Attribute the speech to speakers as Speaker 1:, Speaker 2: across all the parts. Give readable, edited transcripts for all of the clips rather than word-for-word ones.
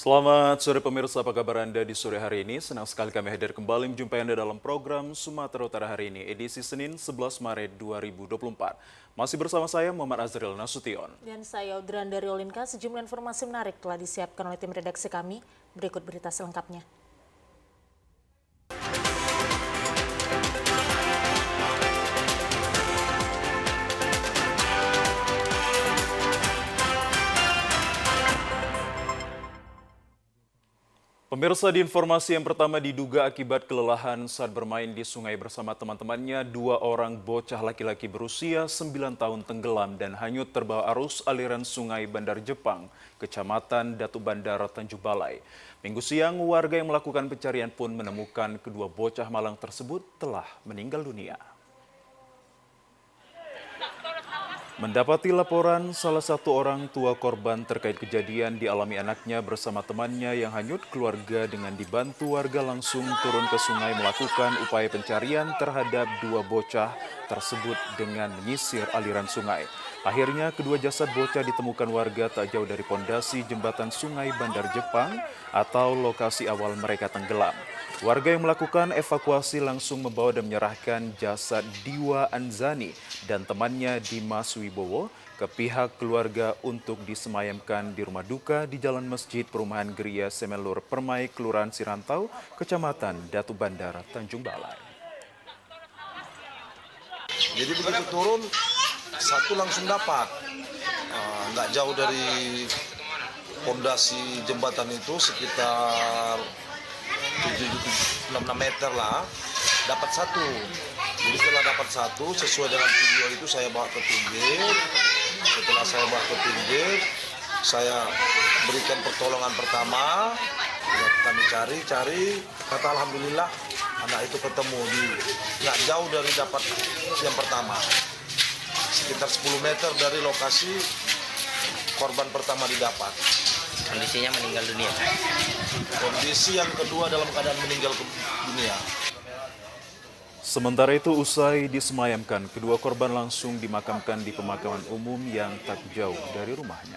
Speaker 1: Selamat sore pemirsa, apa kabar Anda di sore hari ini? Senang sekali kami hadir kembali menjumpai Anda dalam program Sumatera Utara hari ini, edisi Senin 11 Maret 2024. Masih bersama saya Muhammad Azril Nasution.
Speaker 2: Dan saya Audran dari Olinka. Sejumlah informasi menarik telah disiapkan oleh tim redaksi kami. Berikut berita selengkapnya.
Speaker 1: Pemirsa, di informasi yang pertama, diduga akibat kelelahan saat bermain di sungai bersama teman-temannya, 2 orang bocah laki-laki berusia 9 tahun tenggelam dan hanyut terbawa arus aliran sungai Bandar Jepang, Kecamatan Datu Bandar, Tanjung Balai. Minggu siang, warga yang melakukan pencarian pun menemukan kedua bocah malang tersebut telah meninggal dunia. Mendapati laporan salah satu orang tua korban terkait kejadian dialami anaknya bersama temannya yang hanyut, keluarga dengan dibantu warga langsung turun ke sungai melakukan upaya pencarian terhadap 2 bocah tersebut dengan menyisir aliran sungai. Akhirnya kedua jasad bocah ditemukan warga tak jauh dari pondasi jembatan Sungai Bandar Jepang atau lokasi awal mereka tenggelam. Warga yang melakukan evakuasi langsung membawa dan menyerahkan jasad Diwa Anzani dan temannya Dimas Wibowo ke pihak keluarga untuk disemayamkan di rumah duka di Jalan Masjid Perumahan Geria Semelur Permai, Kelurahan Sirantau, Kecamatan Datu Bandar, Tanjung Balai.
Speaker 3: Jadi begitu turun, satu langsung dapat. Nggak jauh dari pondasi jembatan itu sekitar 7-6 meter lah, dapat satu. Jadi setelah dapat satu, sesuai dengan video itu saya bawa ke pinggir. Setelah saya bawa ke pinggir, saya berikan pertolongan pertama. Ya, kami cari, kata alhamdulillah anak itu ketemu di nggak jauh dari dapat yang pertama. Sekitar 10 meter dari lokasi korban pertama didapat.
Speaker 4: Kondisinya meninggal dunia.
Speaker 3: Kondisi yang kedua dalam keadaan meninggal dunia.
Speaker 1: Sementara itu, usai disemayamkan, kedua korban langsung dimakamkan di pemakaman umum yang tak jauh dari rumahnya.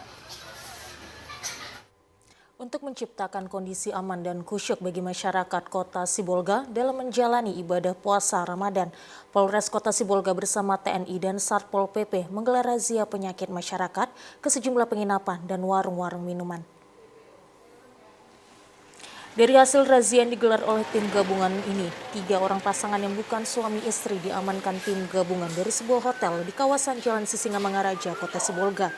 Speaker 2: Untuk menciptakan kondisi aman dan khusyuk bagi masyarakat Kota Sibolga dalam menjalani ibadah puasa Ramadan, Polres Kota Sibolga bersama TNI dan Satpol PP menggelar razia penyakit masyarakat ke sejumlah penginapan dan warung-warung minuman. Dari hasil razia yang digelar oleh tim gabungan ini, 3 orang pasangan yang bukan suami istri diamankan tim gabungan dari sebuah hotel di kawasan Jalan Sisingamangaraja, Kota Sibolga.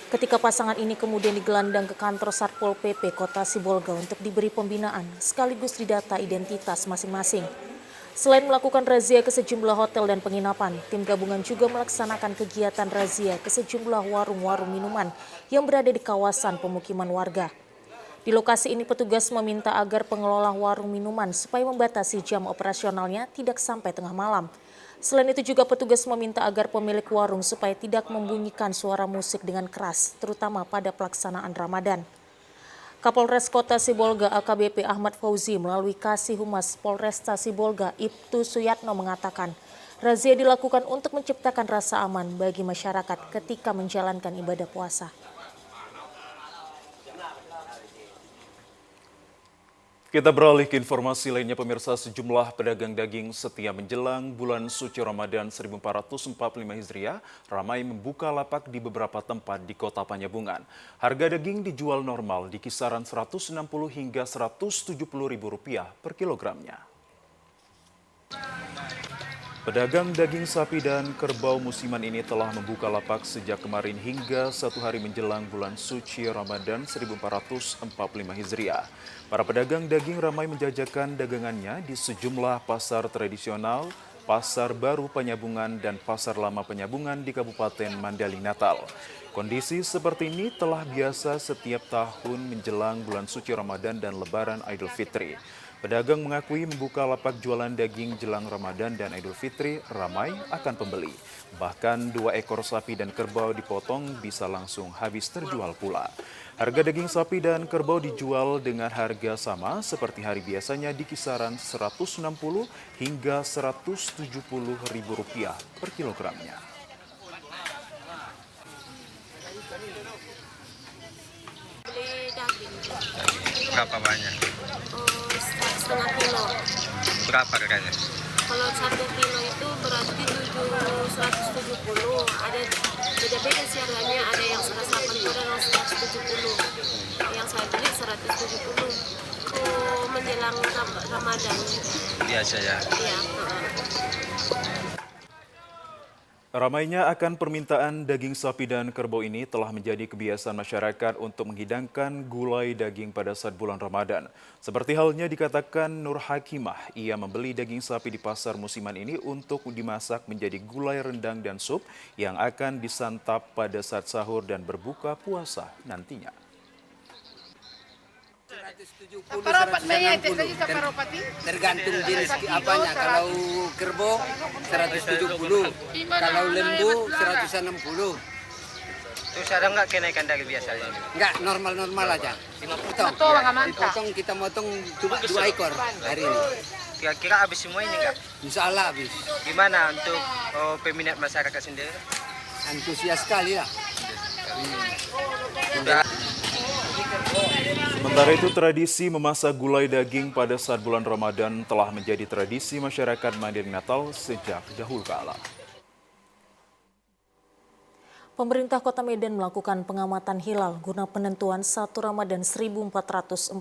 Speaker 2: Ketika pasangan ini kemudian digelandang ke kantor Satpol PP Kota Sibolga untuk diberi pembinaan sekaligus didata identitas masing-masing. Selain melakukan razia ke sejumlah hotel dan penginapan, tim gabungan juga melaksanakan kegiatan razia ke sejumlah warung-warung minuman yang berada di kawasan pemukiman warga. Di lokasi ini petugas meminta agar pengelola warung minuman supaya membatasi jam operasionalnya tidak sampai tengah malam. Selain itu juga petugas meminta agar pemilik warung supaya tidak membunyikan suara musik dengan keras, terutama pada pelaksanaan Ramadan. Kapolres Kota Sibolga AKBP Ahmad Fauzi melalui Kasih Humas Polresta Sibolga Ibtu Suyatno mengatakan, razia dilakukan untuk menciptakan rasa aman bagi masyarakat ketika menjalankan ibadah puasa.
Speaker 1: Kita beralih ke informasi lainnya pemirsa, sejumlah pedagang daging setia menjelang bulan suci Ramadan 1445 Hijriah ramai membuka lapak di beberapa tempat di Kota Panyabungan. Harga daging dijual normal di kisaran Rp160 hingga Rp170.000 per kilogramnya. Pedagang daging sapi dan kerbau musiman ini telah membuka lapak sejak kemarin hingga 1 hari menjelang bulan suci Ramadan 1445 Hijriah. Para pedagang daging ramai menjajakan dagangannya di sejumlah pasar tradisional, Pasar Baru Panyabungan, dan Pasar Lama Panyabungan di Kabupaten Mandaling Natal. Kondisi seperti ini telah biasa setiap tahun menjelang bulan suci Ramadan dan Lebaran Idul Fitri. Pedagang mengakui membuka lapak jualan daging jelang Ramadan dan Idul Fitri ramai akan pembeli. Bahkan 2 ekor sapi dan kerbau dipotong bisa langsung habis terjual pula. Harga daging sapi dan kerbau dijual dengan harga sama seperti hari biasanya di kisaran Rp160 hingga Rp170.000 per kilogramnya.
Speaker 5: Beli daging.
Speaker 4: Berapa banyak?
Speaker 5: Setengah kilo.
Speaker 4: Berapa harganya?
Speaker 5: Kalau 1 kilo itu berarti 170. Ada beda-beda sih harganya. Ada yang 180 dan yang 170. Yang saya beli 170. Menjelang Ramadan.
Speaker 4: Biasa ya.
Speaker 5: Iya.
Speaker 1: Ramainya akan permintaan daging sapi dan kerbau ini telah menjadi kebiasaan masyarakat untuk menghidangkan gulai daging pada saat bulan Ramadan. Seperti halnya dikatakan Nur Hakimah, ia membeli daging sapi di pasar musiman ini untuk dimasak menjadi gulai rendang dan sup yang akan disantap pada saat sahur dan berbuka puasa nantinya.
Speaker 6: 170, 160, tergantung jenis apanya. Kalau kerbau 170, kalau lembu 160.
Speaker 4: Terus ada nggak kenaikan dari biasanya?
Speaker 6: Enggak, normal-normal aja. Dipotong, kita motong 2 ekor hari ini.
Speaker 4: Kira-kira habis semua ini nggak?
Speaker 6: Insya Allah habis.
Speaker 4: Gimana untuk peminat masyarakat sendiri?
Speaker 6: Antusias sekali lah.
Speaker 4: Udah.
Speaker 1: Sementara itu, tradisi memasak gulai daging pada saat bulan Ramadan telah menjadi tradisi masyarakat Madinah Natal sejak dahulu kala.
Speaker 2: Pemerintah Kota Medan melakukan pengamatan hilal guna penentuan 1 Ramadan 1445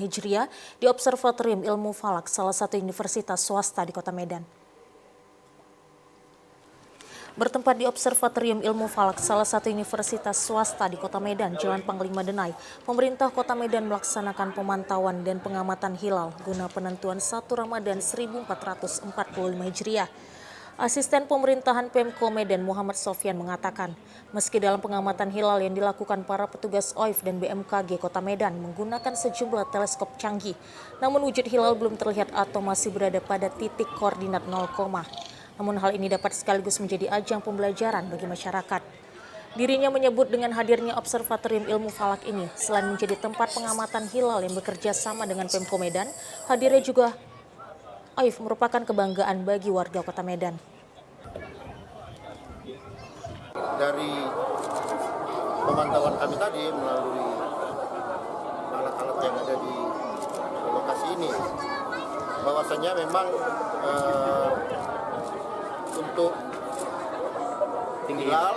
Speaker 2: Hijriah di Observatorium Ilmu Falak, salah satu universitas swasta di Kota Medan. Bertempat di Observatorium Ilmu Falak, salah satu universitas swasta di Kota Medan, Jalan Panglima Denai, pemerintah Kota Medan melaksanakan pemantauan dan pengamatan hilal guna penentuan 1 Ramadan 1445 Hijriah. Asisten Pemerintahan Pemko Medan Muhammad Sofyan mengatakan, meski dalam pengamatan hilal yang dilakukan para petugas OIF dan BMKG Kota Medan menggunakan sejumlah teleskop canggih, namun wujud hilal belum terlihat atau masih berada pada titik koordinat 0, namun hal ini dapat sekaligus menjadi ajang pembelajaran bagi masyarakat. Dirinya menyebut dengan hadirnya Observatorium Ilmu Falak ini, selain menjadi tempat pengamatan hilal yang bekerja sama dengan Pemko Medan, hadirnya juga OIF merupakan kebanggaan bagi warga Kota Medan.
Speaker 7: Dari pemantauan kami tadi melalui alat-alat yang ada di lokasi ini, bahwasanya memang untuk hilal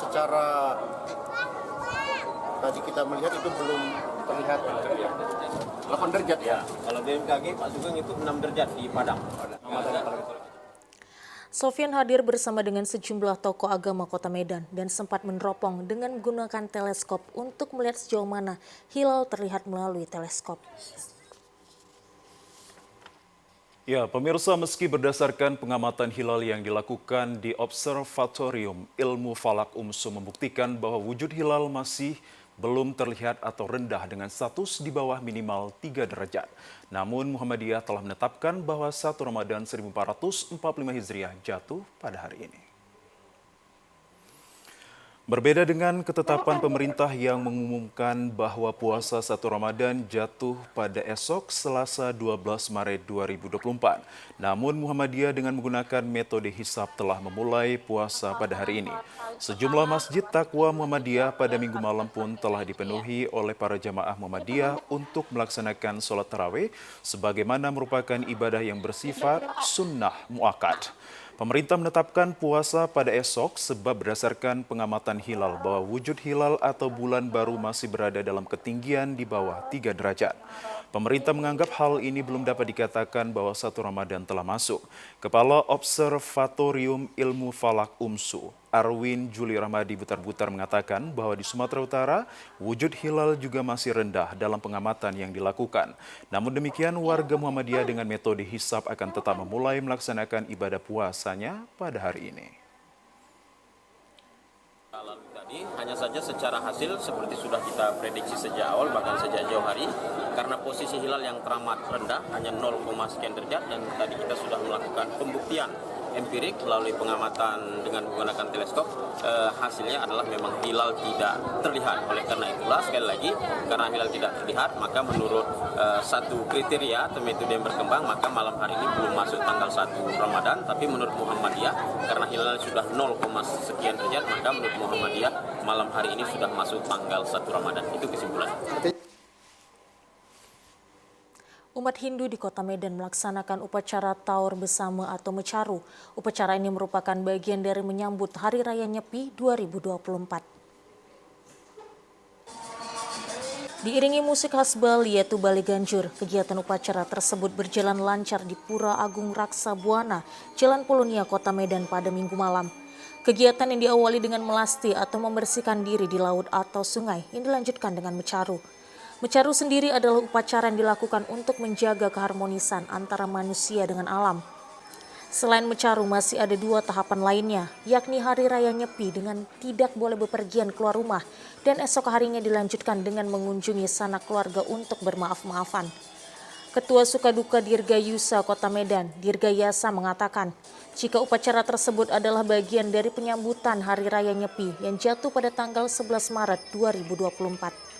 Speaker 7: secara tadi kita melihat itu belum terlihat 8 derajat ya.
Speaker 8: Kalau BMKG Pak Sugeng itu 6 derajat di Padang.
Speaker 2: Sofyan hadir bersama dengan sejumlah tokoh agama Kota Medan dan sempat meneropong dengan menggunakan teleskop untuk melihat sejauh mana hilal terlihat melalui teleskop.
Speaker 1: Ya, pemirsa, meski berdasarkan pengamatan hilal yang dilakukan di Observatorium Ilmu Falak UMSU membuktikan bahwa wujud hilal masih belum terlihat atau rendah dengan status di bawah minimal 3 derajat. Namun Muhammadiyah telah menetapkan bahwa 1 Ramadan 1445 Hijriah jatuh pada hari ini. Berbeda dengan ketetapan pemerintah yang mengumumkan bahwa puasa 1 Ramadan jatuh pada esok Selasa 12 Maret 2024. Namun Muhammadiyah dengan menggunakan metode hisab telah memulai puasa pada hari ini. Sejumlah masjid Taqwa Muhammadiyah pada minggu malam pun telah dipenuhi oleh para jamaah Muhammadiyah untuk melaksanakan sholat tarawih sebagaimana merupakan ibadah yang bersifat sunnah muakkad. Pemerintah menetapkan puasa pada esok sebab berdasarkan pengamatan hilal bahwa wujud hilal atau bulan baru masih berada dalam ketinggian di bawah 3 derajat. Pemerintah menganggap hal ini belum dapat dikatakan bahwa 1 Ramadan telah masuk. Kepala Observatorium Ilmu Falak UMSU, Arwin Juli Rahmadi Butar-Butar mengatakan bahwa di Sumatera Utara, wujud hilal juga masih rendah dalam pengamatan yang dilakukan. Namun demikian, warga Muhammadiyah dengan metode hisab akan tetap memulai melaksanakan ibadah puasanya pada hari ini.
Speaker 8: Lalu tadi hanya saja secara hasil seperti sudah kita prediksi sejak awal bahkan sejak jauh hari, karena posisi hilal yang teramat rendah hanya 0, sekian derajat, dan tadi kita sudah melakukan pembuktian empirik melalui pengamatan dengan menggunakan teleskop, hasilnya adalah memang hilal tidak terlihat. Oleh karena itulah sekali lagi, karena hilal tidak terlihat, maka menurut satu kriteria atau metode yang berkembang, maka malam hari ini belum masuk tanggal 1 Ramadan. Tapi menurut Muhammadiyah, karena hilal sudah 0, sekian derajat, maka menurut Muhammadiyah malam hari ini sudah masuk tanggal 1 Ramadan. Itu kesimpulan.
Speaker 2: Umat Hindu di Kota Medan melaksanakan upacara Taur Bersama atau Mecaru. Upacara ini merupakan bagian dari menyambut Hari Raya Nyepi 2024. Diiringi musik khas Bali yaitu Bali Ganjur, kegiatan upacara tersebut berjalan lancar di Pura Agung Raksa Buana, Jalan Polonia, Kota Medan pada Minggu malam. Kegiatan yang diawali dengan melasti atau membersihkan diri di laut atau sungai yang dilanjutkan dengan mecaru. Mecaru sendiri adalah upacara yang dilakukan untuk menjaga keharmonisan antara manusia dengan alam. Selain mecaru masih ada 2 tahapan lainnya, yakni Hari Raya Nyepi dengan tidak boleh bepergian keluar rumah dan esok harinya dilanjutkan dengan mengunjungi sanak keluarga untuk bermaaf-maafan. Ketua Sukaduka Dirgayusa Kota Medan, Dirgayasa mengatakan, jika upacara tersebut adalah bagian dari penyambutan Hari Raya Nyepi yang jatuh pada tanggal 11 Maret 2024.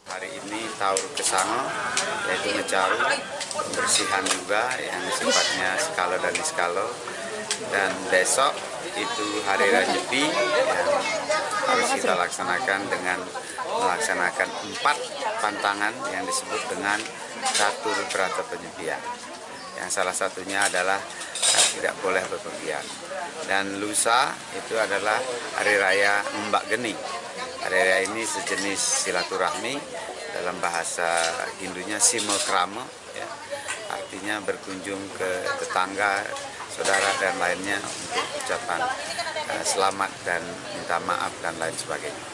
Speaker 9: Hari ini Taur Kesanga, yaitu mecaru, pembersihan juga yang sifatnya skalo dan diskalo. Dan besok itu Hari Raya Nyepi yang harus kita laksanakan dengan melaksanakan 4 pantangan yang disebut dengan catur berata penyepian. Yang salah satunya adalah tidak boleh bepergian. Dan lusa itu adalah Hari Raya Mbak Geni. Hari Raya ini sejenis silaturahmi, dalam bahasa Hindunya simulkrama, ya, artinya berkunjung ke tetangga, saudara dan lainnya untuk ucapan selamat dan minta maaf dan lain sebagainya.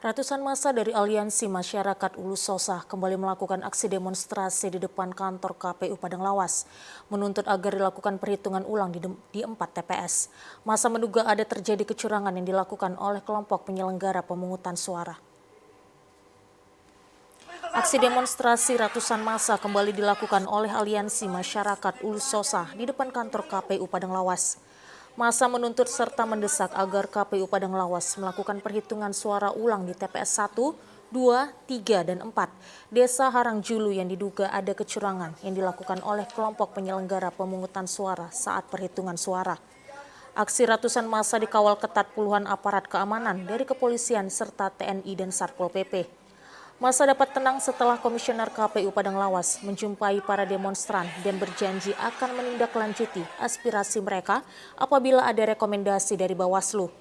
Speaker 2: Ratusan massa dari Aliansi Masyarakat Ulu Sosa kembali melakukan aksi demonstrasi di depan kantor KPU Padang Lawas, menuntut agar dilakukan perhitungan ulang di 4 TPS. Massa menduga ada terjadi kecurangan yang dilakukan oleh kelompok penyelenggara pemungutan suara. Aksi demonstrasi ratusan massa kembali dilakukan oleh Aliansi Masyarakat Ulu Sosa di depan kantor KPU Padang Lawas. Massa menuntut serta mendesak agar KPU Padang Lawas melakukan perhitungan suara ulang di TPS 1, 2, 3, dan 4 Desa Harangjulu yang diduga ada kecurangan yang dilakukan oleh kelompok penyelenggara pemungutan suara saat perhitungan suara. Aksi ratusan massa dikawal ketat puluhan aparat keamanan dari kepolisian serta TNI dan Satpol PP. Massa dapat tenang setelah Komisioner KPU Padang Lawas menjumpai para demonstran dan berjanji akan menindaklanjuti aspirasi mereka apabila ada rekomendasi dari Bawaslu.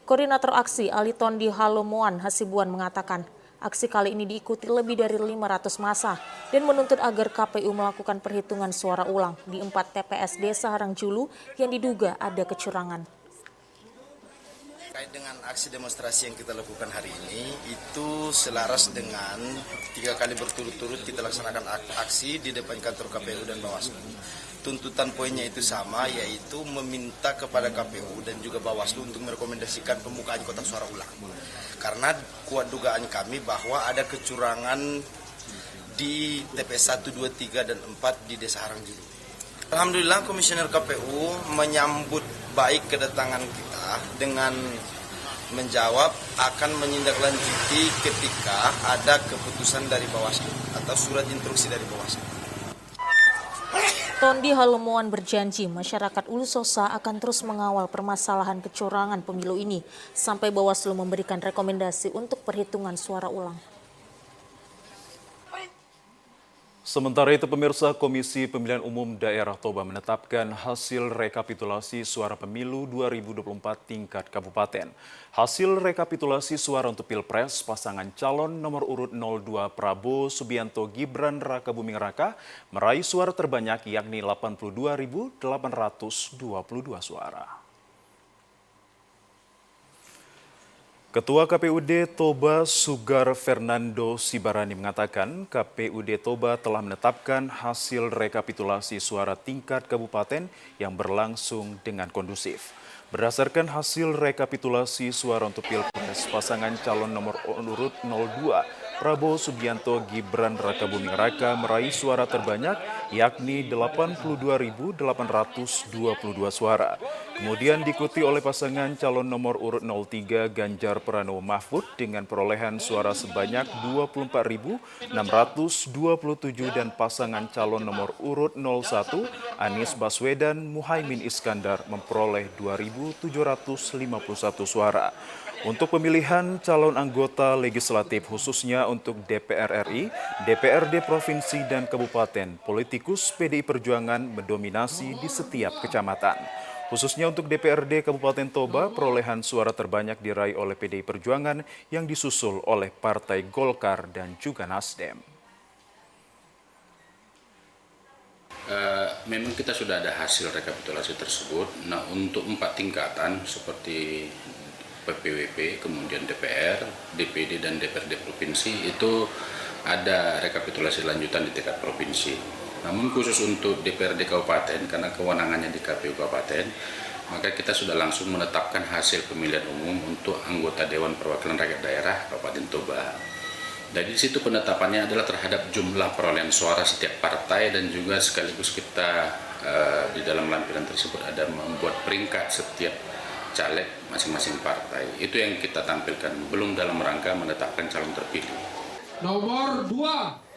Speaker 2: Koordinator aksi Ali Tondi Halomoan Hasibuan mengatakan, aksi kali ini diikuti lebih dari 500 massa dan menuntut agar KPU melakukan perhitungan suara ulang di 4 TPS Desa Harangjulu yang diduga ada kecurangan.
Speaker 3: Terkait dengan aksi demonstrasi yang kita lakukan hari ini, itu selaras dengan 3 kali berturut-turut kita laksanakan aksi di depan kantor KPU dan Bawaslu. Tuntutan poinnya itu sama, yaitu meminta kepada KPU dan juga Bawaslu untuk merekomendasikan pembukaan kotak suara ulang. Karena kuat dugaan kami bahwa ada kecurangan di TPS 1, 2, 3, dan 4 di Desa Harangjulu. Alhamdulillah Komisioner KPU menyambut baik kedatangan kita dengan menjawab akan menindaklanjuti ketika ada keputusan dari Bawaslu atau surat instruksi dari Bawaslu.
Speaker 2: Tondi Halomoan berjanji masyarakat Ulu Sosa akan terus mengawal permasalahan kecurangan pemilu ini sampai Bawaslu memberikan rekomendasi untuk perhitungan suara ulang.
Speaker 1: Sementara itu, pemirsa, Komisi Pemilihan Umum Daerah Toba menetapkan hasil rekapitulasi suara pemilu 2024 tingkat kabupaten. Hasil rekapitulasi suara untuk Pilpres, pasangan calon nomor urut 02 Prabowo Subianto Gibran Rakabuming Raka meraih suara terbanyak yakni 82.822 suara. Ketua KPUD Toba Sugar Fernando Sibarani mengatakan KPUD Toba telah menetapkan hasil rekapitulasi suara tingkat kabupaten yang berlangsung dengan kondusif. Berdasarkan hasil rekapitulasi suara untuk Pilpres, pasangan calon nomor urut 02 Prabowo Subianto Gibran Rakabuming Raka meraih suara terbanyak yakni 82.822 suara. Kemudian diikuti oleh pasangan calon nomor urut 03 Ganjar Pranowo Mahfud dengan perolehan suara sebanyak 24.627 dan pasangan calon nomor urut 01 Anies Baswedan Muhaimin Iskandar memperoleh 2.751 suara. Untuk pemilihan calon anggota legislatif khususnya untuk DPR RI, DPRD Provinsi dan Kabupaten, politikus PDI Perjuangan mendominasi di setiap kecamatan. Khususnya untuk DPRD Kabupaten Toba, perolehan suara terbanyak diraih oleh PDI Perjuangan yang disusul oleh Partai Golkar dan juga Nasdem.
Speaker 10: Memang kita sudah ada hasil rekapitulasi tersebut. Nah, untuk 4 tingkatan seperti PPWP, kemudian DPR, DPD, dan DPRD Provinsi itu ada rekapitulasi lanjutan di tingkat provinsi. Namun khusus untuk DPRD Kabupaten, karena kewenangannya di KPU Kabupaten, maka kita sudah langsung menetapkan hasil pemilihan umum untuk anggota Dewan Perwakilan Rakyat Daerah Kabupaten Toba. Dari situ penetapannya adalah terhadap jumlah perolehan suara setiap partai dan juga sekaligus kita di dalam lampiran tersebut ada membuat peringkat setiap caleg masing-masing partai. Itu yang kita tampilkan, belum dalam rangka menetapkan calon terpilih.
Speaker 11: Nomor 2.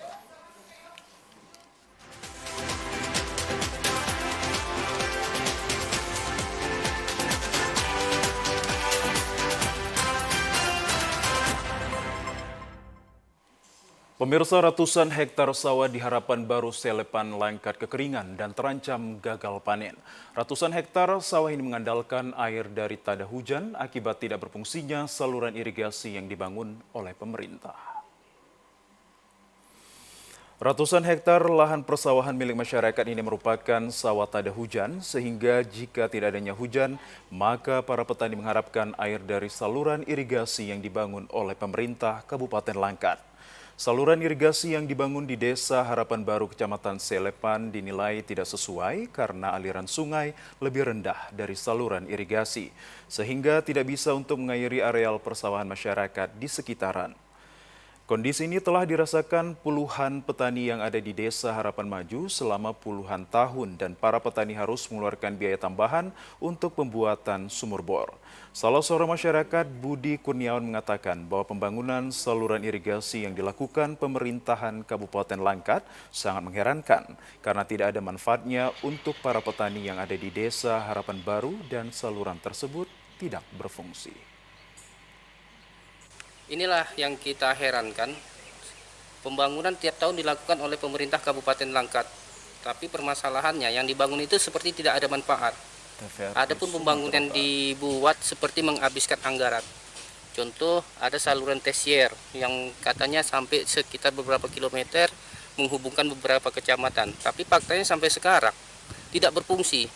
Speaker 1: Pemirsa, ratusan hektar sawah di Harapan Baru Selepan langkat kekeringan dan terancam gagal panen. Ratusan hektar sawah ini mengandalkan air dari tada hujan akibat tidak berfungsinya saluran irigasi yang dibangun oleh pemerintah. Ratusan hektar lahan persawahan milik masyarakat ini merupakan sawah tada hujan, sehingga jika tidak adanya hujan, maka para petani mengharapkan air dari saluran irigasi yang dibangun oleh pemerintah Kabupaten Langkat. Saluran irigasi yang dibangun di Desa Harapan Baru, Kecamatan Selepan dinilai tidak sesuai karena aliran sungai lebih rendah dari saluran irigasi, sehingga tidak bisa untuk mengairi areal persawahan masyarakat di sekitaran. Kondisi ini telah dirasakan puluhan petani yang ada di Desa Harapan Maju selama puluhan tahun dan para petani harus mengeluarkan biaya tambahan untuk pembuatan sumur bor. Salah seorang masyarakat, Budi Kurniawan, mengatakan bahwa pembangunan saluran irigasi yang dilakukan pemerintahan Kabupaten Langkat sangat mengherankan karena tidak ada manfaatnya untuk para petani yang ada di Desa Harapan Baru dan saluran tersebut tidak berfungsi.
Speaker 12: Inilah yang kita herankan, pembangunan tiap tahun dilakukan oleh pemerintah Kabupaten Langkat, tapi permasalahannya yang dibangun itu seperti tidak ada manfaat. Adapun pembangunan dibuat seperti menghabiskan anggaran. Contoh, ada saluran tersier yang katanya sampai sekitar beberapa kilometer menghubungkan beberapa kecamatan, tapi faktanya sampai sekarang tidak berfungsi.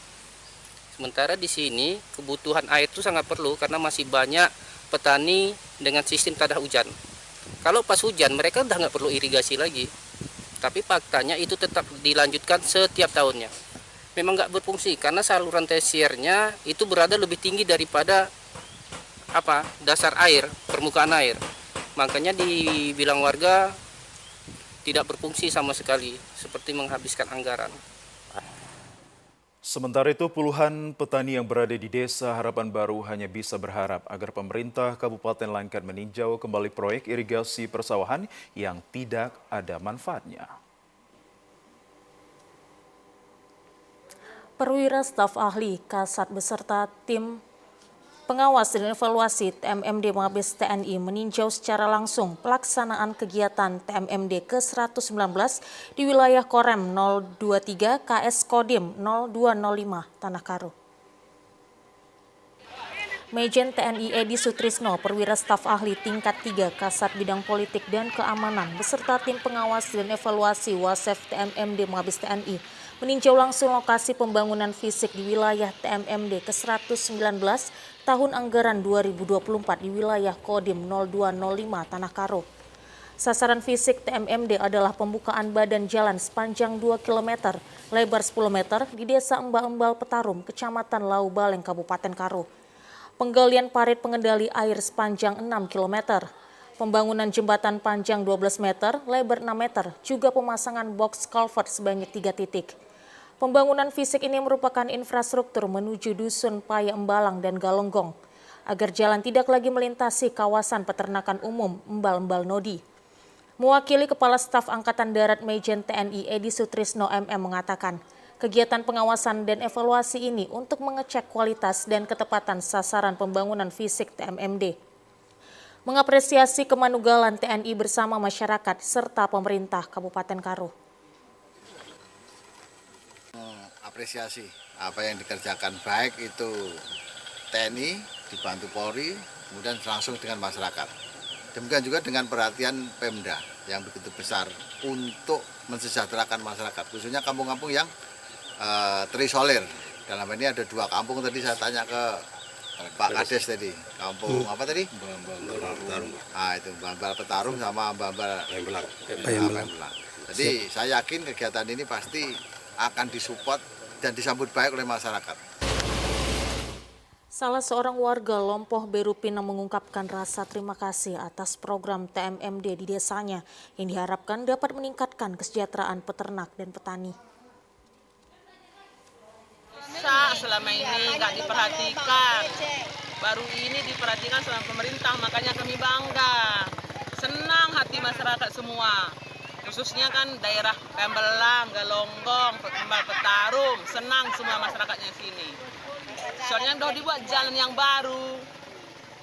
Speaker 12: Sementara di sini kebutuhan air itu sangat perlu karena masih banyak petani dengan sistem tada hujan. Kalau pas hujan mereka udah nggak perlu irigasi lagi, tapi faktanya itu tetap dilanjutkan setiap tahunnya. Memang nggak berfungsi karena saluran tersiernya itu berada lebih tinggi daripada dasar air, permukaan air. Makanya dibilang warga tidak berfungsi sama sekali, seperti menghabiskan anggaran.
Speaker 1: Sementara itu, puluhan petani yang berada di Desa Harapan Baru hanya bisa berharap agar pemerintah Kabupaten Langkat meninjau kembali proyek irigasi persawahan yang tidak ada manfaatnya.
Speaker 2: Perwira staf ahli Kasat beserta tim pengawas dan evaluasi TMMD Mabes TNI meninjau secara langsung pelaksanaan kegiatan TMMD ke-119 di wilayah Korem 023 KS Kodim 0205 Tanah Karo. Majen TNI Edi Sutrisno, perwira staf ahli tingkat 3 Kasat Bidang Politik dan Keamanan beserta tim pengawas dan evaluasi Wasef TMMD Mabes TNI meninjau langsung lokasi pembangunan fisik di wilayah TMMD ke-119 tahun anggaran 2024 di wilayah Kodim 0205 Tanah Karo. Sasaran fisik TMMD adalah pembukaan badan jalan sepanjang 2 km, lebar 10 meter di Desa Embal-Embal Petarum, Kecamatan Lau Baleng, Kabupaten Karo. Penggalian parit pengendali air sepanjang 6 km, pembangunan jembatan panjang 12 meter, lebar 6 meter, juga pemasangan box culvert sebanyak 3 titik. Pembangunan fisik ini merupakan infrastruktur menuju Dusun Paya Embalang dan Galonggong, agar jalan tidak lagi melintasi kawasan peternakan umum Embal-Embal Nodi. Mewakili Kepala Staf Angkatan Darat Majen TNI Edi Sutrisno MM mengatakan, kegiatan pengawasan dan evaluasi ini untuk mengecek kualitas dan ketepatan sasaran pembangunan fisik TMMD. Mengapresiasi kemanugalan TNI bersama masyarakat serta pemerintah Kabupaten Karo.
Speaker 13: Apresiasi apa yang dikerjakan, baik itu TNI dibantu Polri, kemudian langsung dengan masyarakat. Demikian juga dengan perhatian Pemda yang begitu besar untuk mensejahterakan masyarakat, khususnya kampung-kampung yang terisolir. Dalam ini ada 2 kampung tadi saya tanya ke Pak Kades tadi, kampung apa tadi? Petarung. Nah itu Mbambal Petarung sama Mbambal Pembelang. Jadi saya yakin kegiatan ini pasti akan disupport dan disambut baik oleh masyarakat.
Speaker 2: Salah seorang warga Lompoh Beru Pinang mengungkapkan rasa terima kasih atas program TMMD di desanya yang diharapkan dapat meningkatkan kesejahteraan peternak dan petani.
Speaker 14: Selama ini nggak diperhatikan, baru ini diperhatikan sama pemerintah, makanya kami bangga. Senang hati masyarakat semua, khususnya kan daerah Pembelang, Galonggong, Petarung, senang semua masyarakatnya sini. Soalnya udah dibuat jalan yang baru,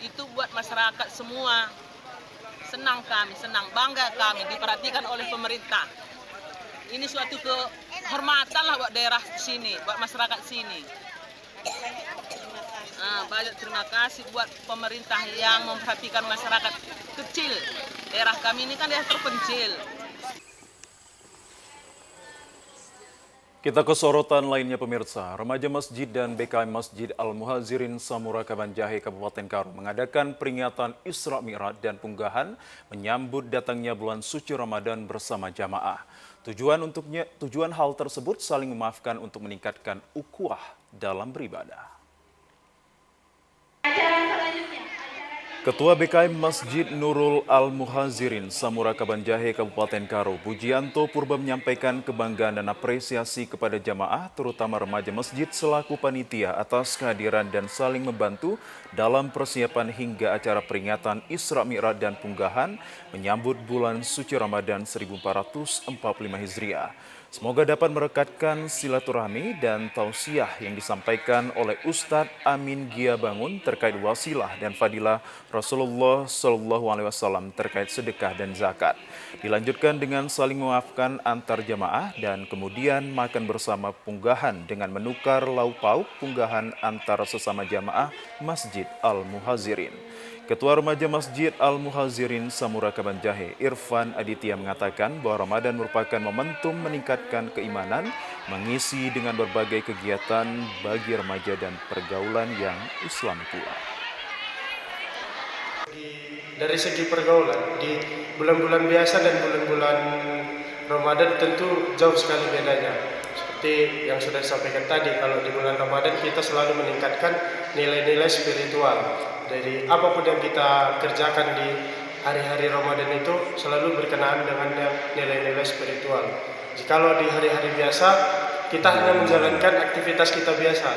Speaker 14: itu buat masyarakat semua. Senang kami, senang, bangga kami diperhatikan oleh pemerintah. Ini suatu kehormatan lah buat daerah sini, buat masyarakat sini. Banyak terima kasih buat pemerintah yang memperhatikan masyarakat kecil. Daerah kami ini kan daerah terpencil.
Speaker 1: Kita ke sorotan lainnya pemirsa, remaja masjid dan BKM Masjid Al-Muhazirin Samura Kabanjahe Kabupaten Karo mengadakan peringatan Isra Mi'raj dan Punggahan menyambut datangnya bulan suci Ramadan bersama jamaah. Tujuan hal tersebut saling memaafkan untuk meningkatkan ukhuwah dalam beribadah. Ketua BKM Masjid Nurul Al-Muhazirin Samura Kabanjahe Kabupaten Karo, Pujianto Purba menyampaikan kebanggaan dan apresiasi kepada jamaah, terutama remaja masjid selaku panitia atas kehadiran dan saling membantu dalam persiapan hingga acara peringatan Isra Mi'raj dan Punggahan menyambut bulan suci Ramadan 1445 Hijriah. Semoga dapat merekatkan silaturahmi dan tausiah yang disampaikan oleh Ustadz Amin Gia Bangun terkait wasilah dan fadilah Rasulullah SAW terkait sedekah dan zakat. Dilanjutkan dengan saling memaafkan antar jamaah dan kemudian makan bersama Punggahan dengan menukar lauk pauk Punggahan antar sesama jamaah Masjid Al-Muhazirin. Ketua Remaja Masjid Al-Muhazirin Samura Kabanjahe, Irfan Aditya mengatakan bahwa Ramadan merupakan momentum meningkatkan keimanan, mengisi dengan berbagai kegiatan bagi remaja dan pergaulan yang Islam pula.
Speaker 15: Dari segi pergaulan, di bulan-bulan biasa dan bulan-bulan Ramadan tentu jauh sekali bedanya. Seperti yang sudah disampaikan tadi, kalau di bulan Ramadan kita selalu meningkatkan nilai-nilai spiritual. Dari apapun yang kita kerjakan di hari-hari Ramadan itu selalu berkenaan dengan nilai-nilai spiritual. Jikalau di hari-hari biasa kita hanya menjalankan aktivitas kita biasa,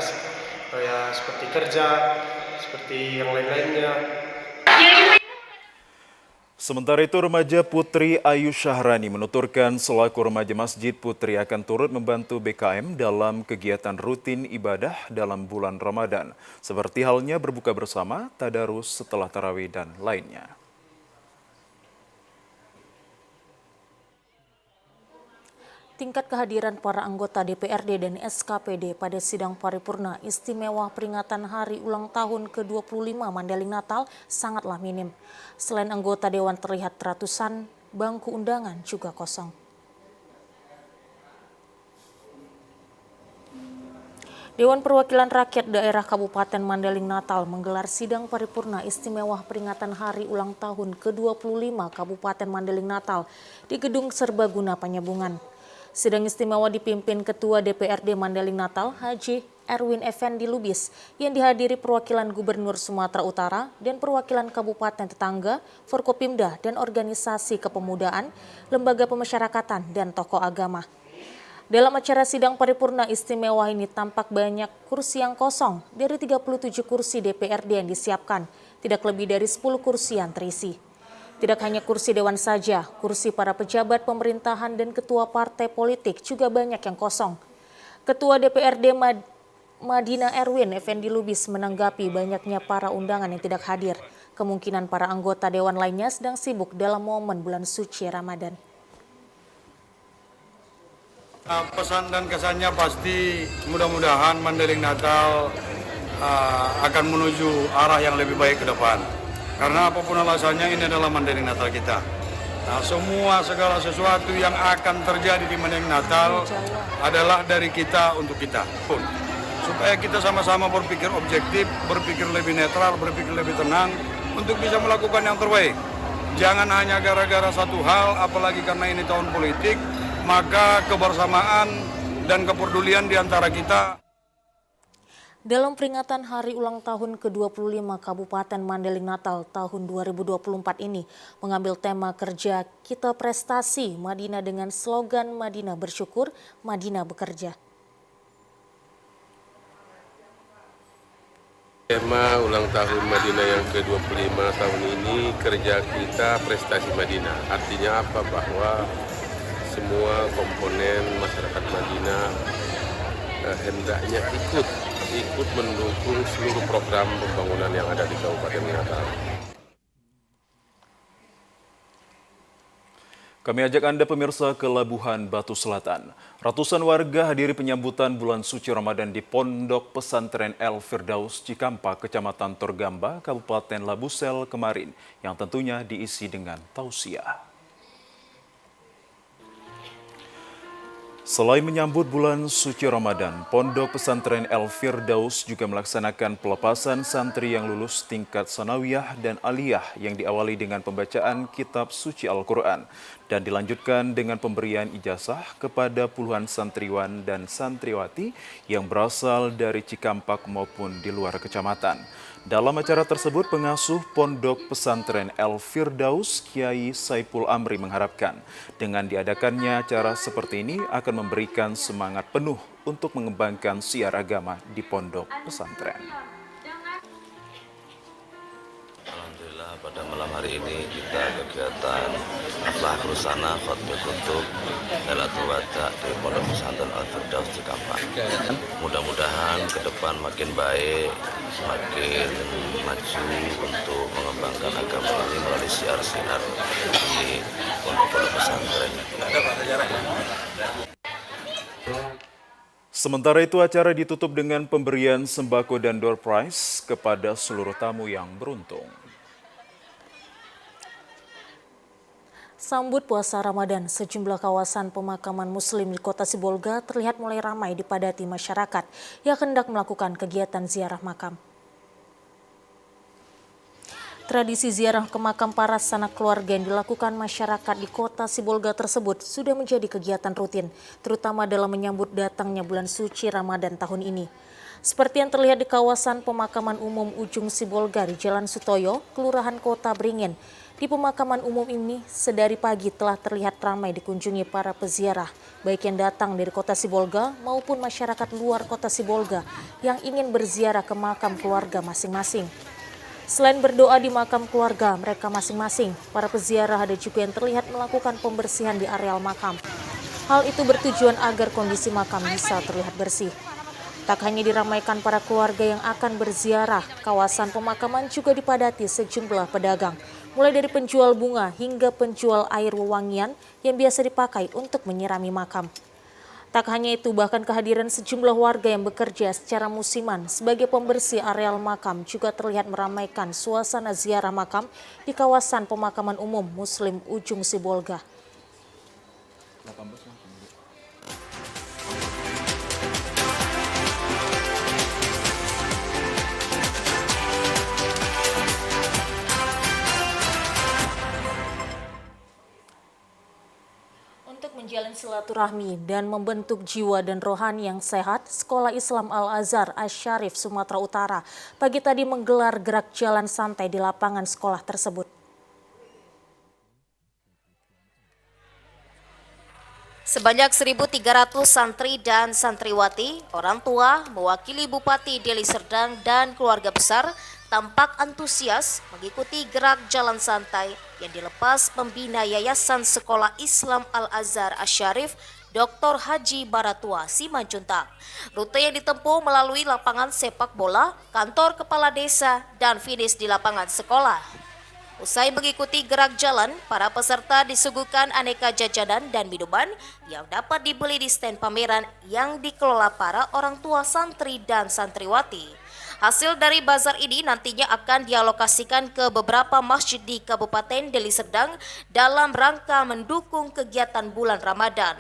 Speaker 15: ya seperti kerja, seperti yang lain-lainnya.
Speaker 1: Sementara itu, remaja Putri Ayu Syahrani menuturkan selaku remaja Masjid Putri akan turut membantu BKM dalam kegiatan rutin ibadah dalam bulan Ramadan, seperti halnya berbuka bersama, tadarus setelah tarawih, dan lainnya.
Speaker 2: Tingkat kehadiran para anggota DPRD dan SKPD pada sidang paripurna istimewa peringatan hari ulang tahun ke-25 Mandailing Natal sangatlah minim. Selain anggota Dewan terlihat ratusan, bangku undangan juga kosong. Dewan Perwakilan Rakyat Daerah Kabupaten Mandailing Natal menggelar sidang paripurna istimewa peringatan Hari Ulang Tahun ke-25 Kabupaten Mandailing Natal di Gedung Serbaguna Panyabungan. Sidang istimewa dipimpin Ketua DPRD Mandailing Natal, Haji Erwin Effendi Lubis, yang dihadiri perwakilan Gubernur Sumatera Utara dan perwakilan kabupaten tetangga, Forkopimda dan organisasi kepemudaan, lembaga pemasyarakatan dan tokoh agama. Dalam acara sidang paripurna istimewa ini tampak banyak kursi yang kosong dari 37 kursi DPRD yang disiapkan, tidak lebih dari 10 kursi yang terisi. Tidak hanya kursi dewan saja, kursi para pejabat pemerintahan dan ketua partai politik juga banyak yang kosong. Ketua DPRD Madina Erwin Effendi Lubis menanggapi banyaknya para undangan yang tidak hadir. Kemungkinan para anggota dewan lainnya sedang sibuk dalam momen bulan suci Ramadan.
Speaker 16: Pesan dan kesannya pasti mudah-mudahan Mandailing Natal akan menuju arah yang lebih baik ke depan. Karena apapun alasannya ini adalah Mandailing Natal kita. Nah, segala sesuatu yang akan terjadi di Mandailing Natal adalah dari kita untuk kita pun. Supaya kita sama-sama berpikir objektif, berpikir lebih netral, berpikir lebih tenang untuk bisa melakukan yang terbaik. Jangan hanya gara-gara satu hal, apalagi karena ini tahun politik, maka kebersamaan dan kepedulian di antara kita.
Speaker 2: Dalam peringatan Hari Ulang Tahun ke-25 Kabupaten Mandailing Natal tahun 2024 ini mengambil tema kerja kita prestasi Madinah dengan slogan Madinah bersyukur, Madinah bekerja.
Speaker 17: Tema ulang tahun Madinah yang ke-25 tahun ini kerja kita prestasi Madinah. Artinya apa? Bahwa semua komponen masyarakat Madinah hendaknya ikut mendukung seluruh program pembangunan yang ada di Kabupaten Natal.
Speaker 1: Kami ajak Anda pemirsa ke Labuhan Batu Selatan. Ratusan warga hadiri penyambutan bulan suci Ramadan di Pondok Pesantren El Firdaus Cikampak, Kecamatan Torgamba, Kabupaten Labusel kemarin, yang tentunya diisi dengan tausiah. Selain menyambut bulan suci Ramadan, Pondok Pesantren El Firdaus juga melaksanakan pelepasan santri yang lulus tingkat sanawiyah dan aliyah yang diawali dengan pembacaan kitab suci Al-Quran dan dilanjutkan dengan pemberian ijazah kepada puluhan santriwan dan santriwati yang berasal dari Cikampak maupun di luar kecamatan. Dalam acara tersebut, pengasuh Pondok Pesantren El Firdaus, Kiai Saipul Amri mengharapkan dengan diadakannya acara seperti ini akan memberikan semangat penuh untuk mengembangkan siar agama di Pondok Pesantren.
Speaker 18: Alhamdulillah pada malam hari ini kita kegiatan Aflah Rusana Khotbah Kutub Lailatul Wada di Pondok Pesantren Al Firdaus Cikampak. Mudah-mudahan ke depan makin baik, makin maju untuk mengembangkan agama ini melalui siar-siar di Pondok Pesantren.
Speaker 1: Sementara itu, acara ditutup dengan pemberian sembako dan door prize kepada seluruh tamu yang beruntung.
Speaker 2: Sambut puasa Ramadan, sejumlah kawasan pemakaman Muslim di Kota Sibolga terlihat mulai ramai dipadati masyarakat yang hendak melakukan kegiatan ziarah makam. Tradisi ziarah ke makam para sanak keluarga yang dilakukan masyarakat di Kota Sibolga tersebut sudah menjadi kegiatan rutin, terutama dalam menyambut datangnya bulan suci Ramadan tahun ini. Seperti yang terlihat di kawasan pemakaman umum Ujung Sibolga di Jalan Sutoyo, Kelurahan Kota Beringin. Di pemakaman umum ini, sedari pagi telah terlihat ramai dikunjungi para peziarah, baik yang datang dari Kota Sibolga maupun masyarakat luar Kota Sibolga yang ingin berziarah ke makam keluarga masing-masing. Selain berdoa di makam keluarga mereka masing-masing, para peziarah ada juga yang terlihat melakukan pembersihan di areal makam. Hal itu bertujuan agar kondisi makam bisa terlihat bersih. Tak hanya diramaikan para keluarga yang akan berziarah, kawasan pemakaman juga dipadati sejumlah pedagang, mulai dari penjual bunga hingga penjual air wewangian yang biasa dipakai untuk menyirami makam. Tak hanya itu, bahkan kehadiran sejumlah warga yang bekerja secara musiman sebagai pembersih areal makam juga terlihat meramaikan suasana ziarah makam di kawasan pemakaman umum Muslim Ujung Sibolga. silaturahmi dan membentuk jiwa dan rohani yang sehat, Sekolah Islam Al-Azhar Asy-Syarif Sumatera Utara pagi tadi menggelar gerak jalan santai di lapangan sekolah tersebut.
Speaker 19: Sebanyak 1.300 santri dan santriwati, orang tua, mewakili Bupati Deli Serdang dan keluarga besar tampak antusias mengikuti gerak jalan santai yang dilepas pembina Yayasan Sekolah Islam Al-Azhar Asy-Syarif Dr. Haji Baratua Simanjuntak. Rute yang ditempuh melalui lapangan sepak bola, kantor kepala desa, dan finish di lapangan sekolah. Usai mengikuti gerak jalan, para peserta disuguhkan aneka jajanan dan minuman yang dapat dibeli di stand pameran yang dikelola para orang tua santri dan santriwati. Hasil dari bazar ini nantinya akan dialokasikan ke beberapa masjid di Kabupaten Deli Serdang dalam rangka mendukung kegiatan bulan Ramadan.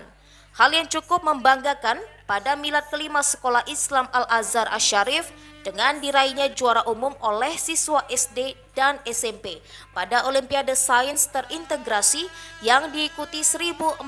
Speaker 19: Hal yang cukup membanggakan pada milad kelima Sekolah Islam Al-Azhar Asy-Syarif dengan diraihnya juara umum oleh siswa SD dan SMP pada Olimpiade Sains Terintegrasi yang diikuti 1.451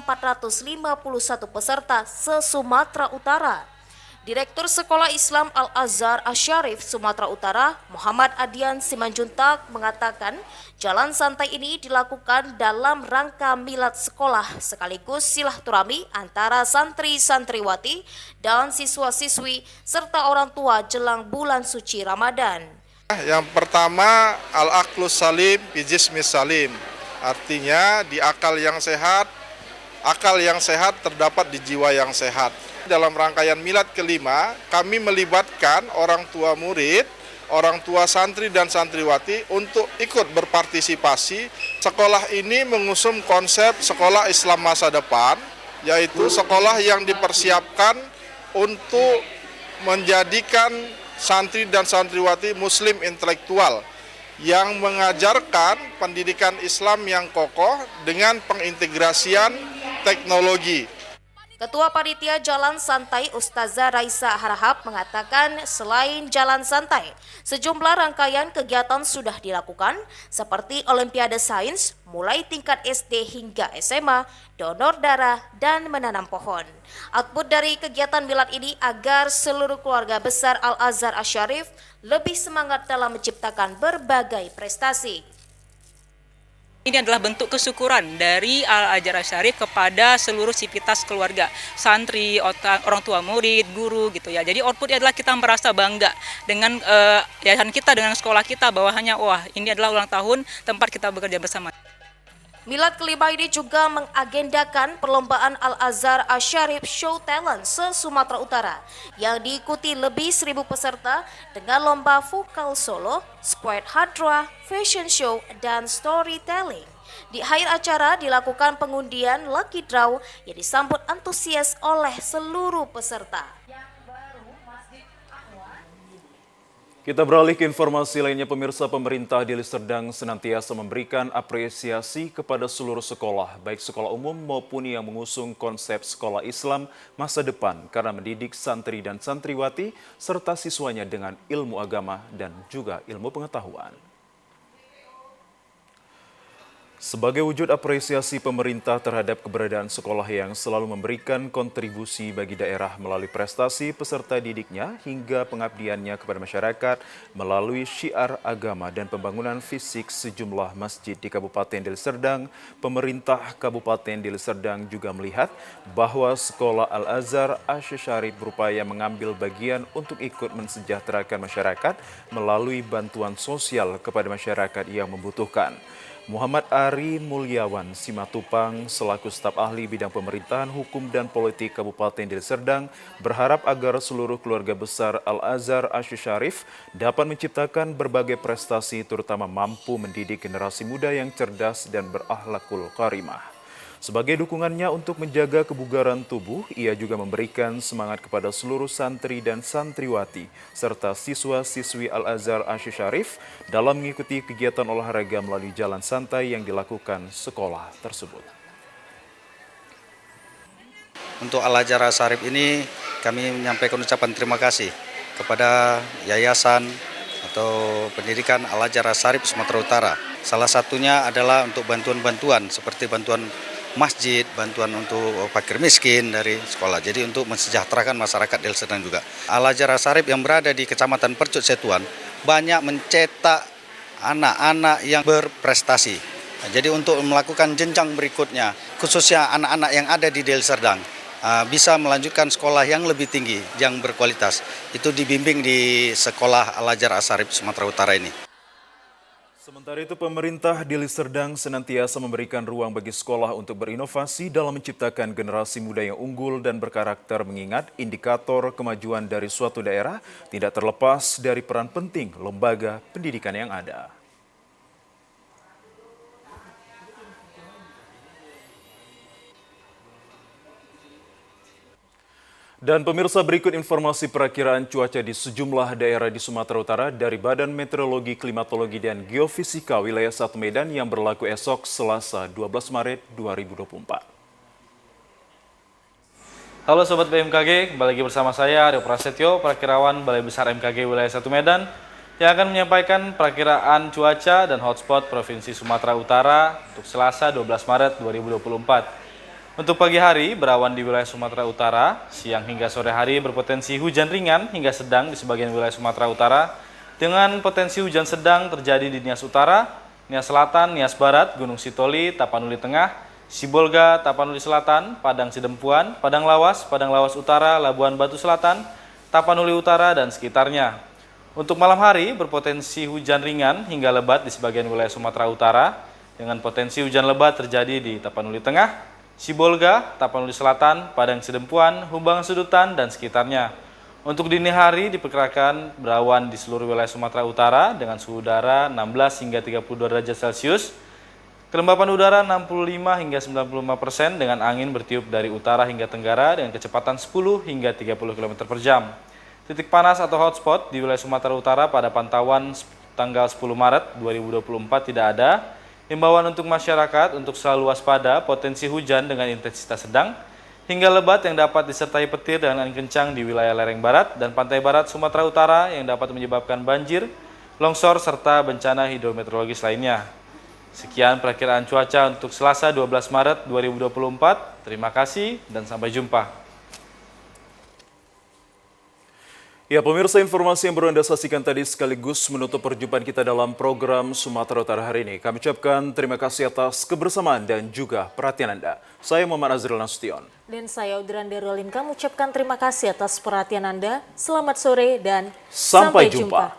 Speaker 19: peserta se-Sumatera Utara. Direktur Sekolah Islam Al-Azhar Asy-Syarif Sumatera Utara, Muhammad Adian Simanjuntak mengatakan jalan santai ini dilakukan dalam rangka milad sekolah sekaligus silaturahmi antara santri-santriwati dan siswa-siswi serta orang tua jelang bulan suci Ramadan.
Speaker 20: Yang pertama, al-aqlus salim fi jismis salim. Artinya di akal yang sehat terdapat di jiwa yang sehat. Dalam rangkaian milad kelima, kami melibatkan orang tua murid, orang tua santri dan santriwati untuk ikut berpartisipasi. Sekolah ini mengusung konsep sekolah Islam masa depan, yaitu sekolah yang dipersiapkan untuk menjadikan santri dan santriwati muslim intelektual yang mengajarkan pendidikan Islam yang kokoh dengan pengintegrasian teknologi.
Speaker 19: Ketua Panitia Jalan Santai Ustazah Raisa Harahap mengatakan selain jalan santai, sejumlah rangkaian kegiatan sudah dilakukan seperti Olimpiade Sains mulai tingkat SD hingga SMA, donor darah, dan menanam pohon. Output dari kegiatan milad ini agar seluruh keluarga besar Al-Azhar Asy-Syarif lebih semangat dalam menciptakan berbagai prestasi.
Speaker 21: Ini adalah bentuk kesyukuran dari Al-Azhar Asy-Syarif kepada seluruh sivitas keluarga, santri, orang tua murid, guru gitu ya. Jadi outputnya adalah kita merasa bangga dengan yayasan kita, dengan sekolah kita, bahwasanya wah ini adalah ulang tahun tempat kita bekerja bersama.
Speaker 19: Milad kelima ini juga mengagendakan perlombaan Al-Azhar Asy-Syarif Show Talent se-Sumatera Utara yang diikuti lebih 1.000 peserta dengan lomba vokal solo, squad hadroh, fashion show, dan storytelling. Di akhir acara dilakukan pengundian lucky draw yang disambut antusias oleh seluruh peserta.
Speaker 1: Kita beralih ke informasi lainnya, pemirsa. Pemerintah Deli Serdang senantiasa memberikan apresiasi kepada seluruh sekolah, baik sekolah umum maupun yang mengusung konsep sekolah Islam masa depan karena mendidik santri dan santriwati serta siswanya dengan ilmu agama dan juga ilmu pengetahuan. Sebagai wujud apresiasi pemerintah terhadap keberadaan sekolah yang selalu memberikan kontribusi bagi daerah melalui prestasi peserta didiknya hingga pengabdiannya kepada masyarakat melalui syiar agama dan pembangunan fisik sejumlah masjid di Kabupaten Deli Serdang, pemerintah Kabupaten Deli Serdang juga melihat bahwa Sekolah Al-Azhar Asy-Syarif berupaya mengambil bagian untuk ikut mensejahterakan masyarakat melalui bantuan sosial kepada masyarakat yang membutuhkan. Muhammad Ari Mulyawan Simatupang selaku staf ahli bidang pemerintahan, hukum, dan politik Kabupaten Deli Serdang berharap agar seluruh keluarga besar Al-Azhar Asy-Syarif dapat menciptakan berbagai prestasi terutama mampu mendidik generasi muda yang cerdas dan berakhlakul karimah. Sebagai dukungannya untuk menjaga kebugaran tubuh, ia juga memberikan semangat kepada seluruh santri dan santriwati serta siswa-siswi Al-Azhar Asy-Syarif dalam mengikuti kegiatan olahraga melalui jalan santai yang dilakukan sekolah tersebut.
Speaker 22: Untuk Al-Azhar Asy-Syarif ini kami menyampaikan ucapan terima kasih kepada Yayasan atau Pendidikan Al-Azhar Asy-Syarif Sumatera Utara. Salah satunya adalah untuk bantuan-bantuan seperti bantuan masjid, bantuan untuk fakir miskin dari sekolah. Jadi untuk mensejahterakan masyarakat Deli Serdang juga. Al-Azhar Asy-Syarif yang berada di Kecamatan Percut Setuan banyak mencetak anak-anak yang berprestasi. Jadi untuk melakukan jenjang berikutnya, khususnya anak-anak yang ada di Deli Serdang, bisa melanjutkan sekolah yang lebih tinggi, yang berkualitas. Itu dibimbing di sekolah Al-Azhar Asy-Syarif Sumatera Utara ini.
Speaker 1: Sementara itu, pemerintah Deli Serdang senantiasa memberikan ruang bagi sekolah untuk berinovasi dalam menciptakan generasi muda yang unggul dan berkarakter, mengingat indikator kemajuan dari suatu daerah tidak terlepas dari peran penting lembaga pendidikan yang ada. Dan pemirsa, berikut informasi perakiraan cuaca di sejumlah daerah di Sumatera Utara dari Badan Meteorologi, Klimatologi, dan Geofisika Wilayah 1 Medan yang berlaku esok Selasa 12 Maret 2024.
Speaker 5: Halo Sobat BMKG, kembali lagi bersama saya Aryo Prasetyo, Perakirawan Balai Besar MKG Wilayah 1 Medan, yang akan menyampaikan perakiraan cuaca dan hotspot Provinsi Sumatera Utara untuk Selasa 12 Maret 2024. Untuk pagi hari, berawan di wilayah Sumatera Utara, siang hingga sore hari berpotensi hujan ringan hingga sedang di sebagian wilayah Sumatera Utara, dengan potensi hujan sedang terjadi di Nias Utara, Nias Selatan, Nias Barat, Gunung Sitoli, Tapanuli Tengah, Sibolga, Tapanuli Selatan, Padang Sidempuan, Padang Lawas Utara, Labuan Batu Selatan, Tapanuli Utara, dan sekitarnya. Untuk malam hari, berpotensi hujan ringan hingga lebat di sebagian wilayah Sumatera Utara, dengan potensi hujan lebat terjadi di Tapanuli Tengah, Sibolga, Tapanuli Selatan, Padang Sidempuan, Humbangan Sudutan, dan sekitarnya. Untuk dini hari diperkirakan berawan di seluruh wilayah Sumatera Utara dengan suhu udara 16 hingga 32 derajat Celcius, kelembapan udara 65 hingga 95% dengan angin bertiup dari utara hingga tenggara dengan kecepatan 10 hingga 30 km per jam. Titik panas atau hotspot di wilayah Sumatera Utara pada pantauan tanggal 10 Maret 2024 tidak ada. Himbauan untuk masyarakat untuk selalu waspada potensi hujan dengan intensitas sedang hingga lebat yang dapat disertai petir dan angin kencang di wilayah lereng barat dan pantai barat Sumatera Utara yang dapat menyebabkan banjir, longsor, serta bencana hidrometeorologis lainnya. Sekian perakiraan cuaca untuk Selasa 12 Maret 2024. Terima kasih dan sampai jumpa.
Speaker 1: Ya, pemirsa, informasi yang baru Anda saksikan tadi sekaligus menutup perjumpaan kita dalam program Sumatera Utara hari ini. Kami ucapkan terima kasih atas kebersamaan dan juga perhatian Anda. Saya Muhammad Azril Nasution. Dan saya Udran Derolin. Kami ucapkan terima kasih atas perhatian Anda. Selamat sore dan sampai jumpa.